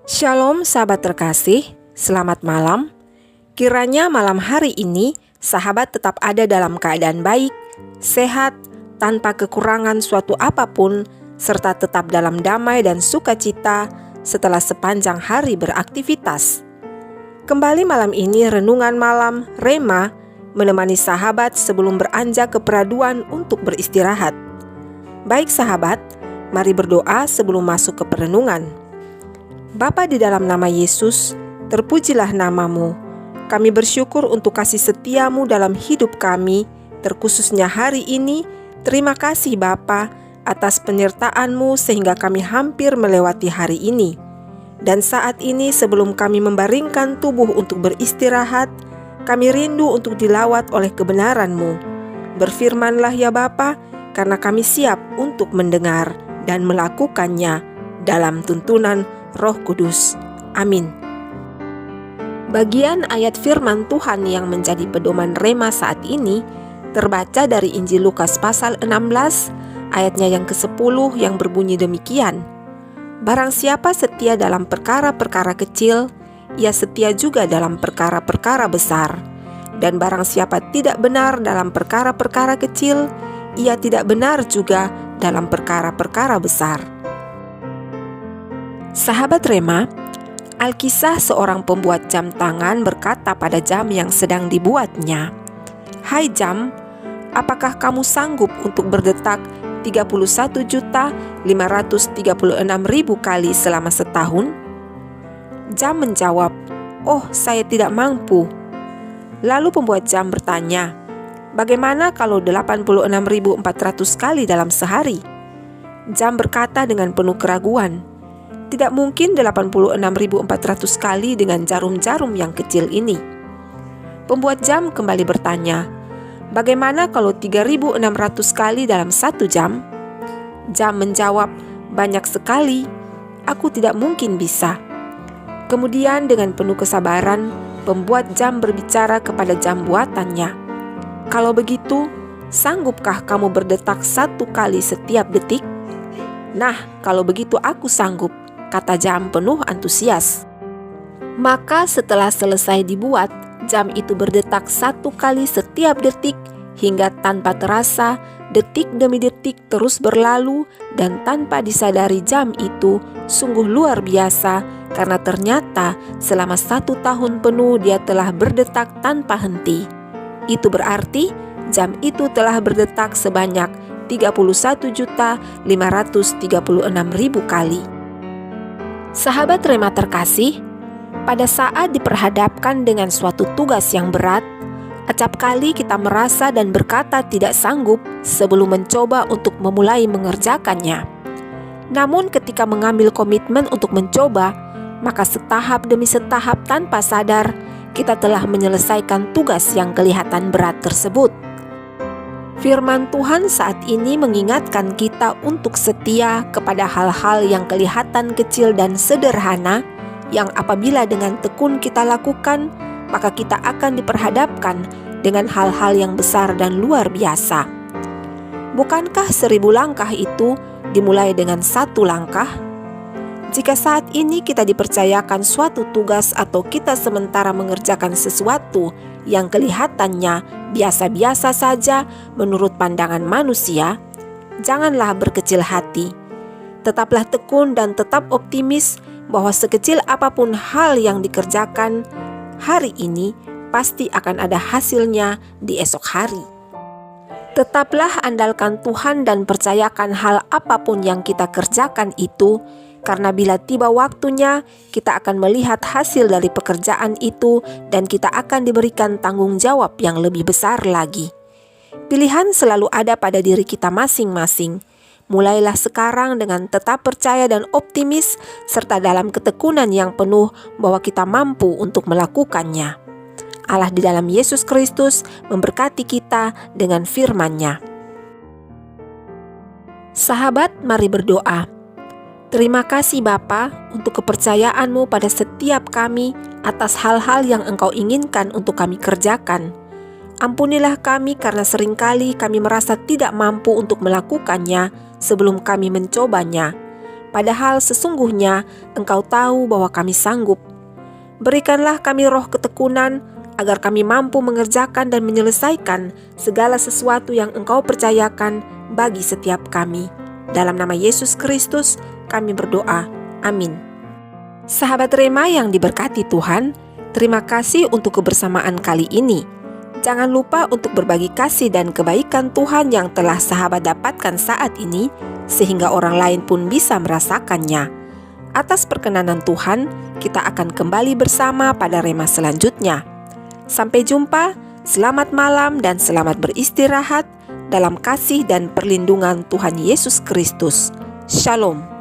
Shalom sahabat terkasih, selamat malam. Kiranya malam hari ini sahabat tetap ada dalam keadaan baik, sehat, tanpa kekurangan suatu apapun, serta tetap dalam damai dan sukacita setelah sepanjang hari beraktivitas. Kembali malam ini renungan malam Rema menemani sahabat sebelum beranjak ke peraduan untuk beristirahat. Baik sahabat, mari berdoa sebelum masuk ke perenungan. Bapa di dalam nama Yesus, terpujilah namamu. Kami bersyukur untuk kasih setiamu dalam hidup kami, terkhususnya hari ini. Terima kasih Bapa atas penyertaanmu sehingga kami hampir melewati hari ini. Dan saat ini sebelum kami membaringkan tubuh untuk beristirahat, kami rindu untuk dilawat oleh kebenaran-Mu. Berfirmanlah ya Bapa, karena kami siap untuk mendengar dan melakukannya dalam tuntunan Roh Kudus. Amin. Bagian ayat firman Tuhan yang menjadi pedoman Rema saat ini terbaca dari Injil Lukas pasal 16 ayatnya yang ke-10 yang berbunyi demikian. Barang siapa setia dalam perkara-perkara kecil, ia setia juga dalam perkara-perkara besar. Dan barang siapa tidak benar dalam perkara-perkara kecil, ia tidak benar juga dalam perkara-perkara besar. Sahabat Rema, Alkisah seorang pembuat jam tangan berkata pada jam yang sedang dibuatnya, "Hai jam, apakah kamu sanggup untuk berdetak 31.536.000 kali selama setahun?" Jam menjawab, "Oh, saya tidak mampu." Lalu pembuat jam bertanya, "Bagaimana kalau 86.400 kali dalam sehari?" Jam berkata dengan penuh keraguan, "Tidak mungkin 86.400 kali dengan jarum-jarum yang kecil ini." Pembuat jam kembali bertanya, "Bagaimana kalau 3.600 kali dalam satu jam?" Jam menjawab, "Banyak sekali, aku tidak mungkin bisa." Kemudian dengan penuh kesabaran, pembuat jam berbicara kepada jam buatannya, "Kalau begitu, sanggupkah kamu berdetak 1 kali setiap detik?" "Nah, kalau begitu aku sanggup," kata jam penuh antusias. Maka setelah selesai dibuat, jam itu berdetak 1 kali setiap detik hingga tanpa terasa detik demi detik terus berlalu, dan tanpa disadari jam itu sungguh luar biasa karena ternyata selama 1 tahun penuh dia telah berdetak tanpa henti. Itu berarti jam itu telah berdetak sebanyak 31.536.000 kali. Sahabat Rema terkasih, pada saat diperhadapkan dengan suatu tugas yang berat, acap kali kita merasa dan berkata tidak sanggup sebelum mencoba untuk memulai mengerjakannya. Namun ketika mengambil komitmen untuk mencoba, maka setahap demi setahap tanpa sadar, kita telah menyelesaikan tugas yang kelihatan berat tersebut. Firman Tuhan saat ini mengingatkan kita untuk setia kepada hal-hal yang kelihatan kecil dan sederhana, yang apabila dengan tekun kita lakukan, maka kita akan diperhadapkan dengan hal-hal yang besar dan luar biasa. Bukankah 1000 langkah itu dimulai dengan 1 langkah? Jika saat ini kita dipercayakan suatu tugas atau kita sementara mengerjakan sesuatu yang kelihatannya biasa-biasa saja menurut pandangan manusia, janganlah berkecil hati. Tetaplah tekun dan tetap optimis bahwa sekecil apapun hal yang dikerjakan hari ini, pasti akan ada hasilnya di esok hari. Tetaplah andalkan Tuhan dan percayakan hal apapun yang kita kerjakan itu, karena bila tiba waktunya, kita akan melihat hasil dari pekerjaan itu dan kita akan diberikan tanggung jawab yang lebih besar lagi. Pilihan selalu ada pada diri kita masing-masing. Mulailah sekarang dengan tetap percaya dan optimis, serta dalam ketekunan yang penuh bahwa kita mampu untuk melakukannya. Allah di dalam Yesus Kristus memberkati kita dengan firman-Nya. Sahabat, mari berdoa. Terima kasih Bapa untuk kepercayaan-Mu pada setiap kami atas hal-hal yang Engkau inginkan untuk kami kerjakan. Ampunilah kami karena seringkali kami merasa tidak mampu untuk melakukannya sebelum kami mencobanya. padahal sesungguhnya Engkau tahu bahwa kami sanggup. Berikanlah kami roh ketekunan, agar kami mampu mengerjakan dan menyelesaikan segala sesuatu yang Engkau percayakan bagi setiap kami. Dalam nama Yesus Kristus kami berdoa. Amin. Sahabat Rema yang diberkati Tuhan, terima kasih untuk kebersamaan kali ini. Jangan lupa untuk berbagi kasih dan kebaikan Tuhan yang telah sahabat dapatkan saat ini, sehingga orang lain pun bisa merasakannya. Atas perkenanan Tuhan, kita akan kembali bersama pada Rema selanjutnya. Sampai jumpa, selamat malam dan selamat beristirahat dalam kasih dan perlindungan Tuhan Yesus Kristus. Shalom.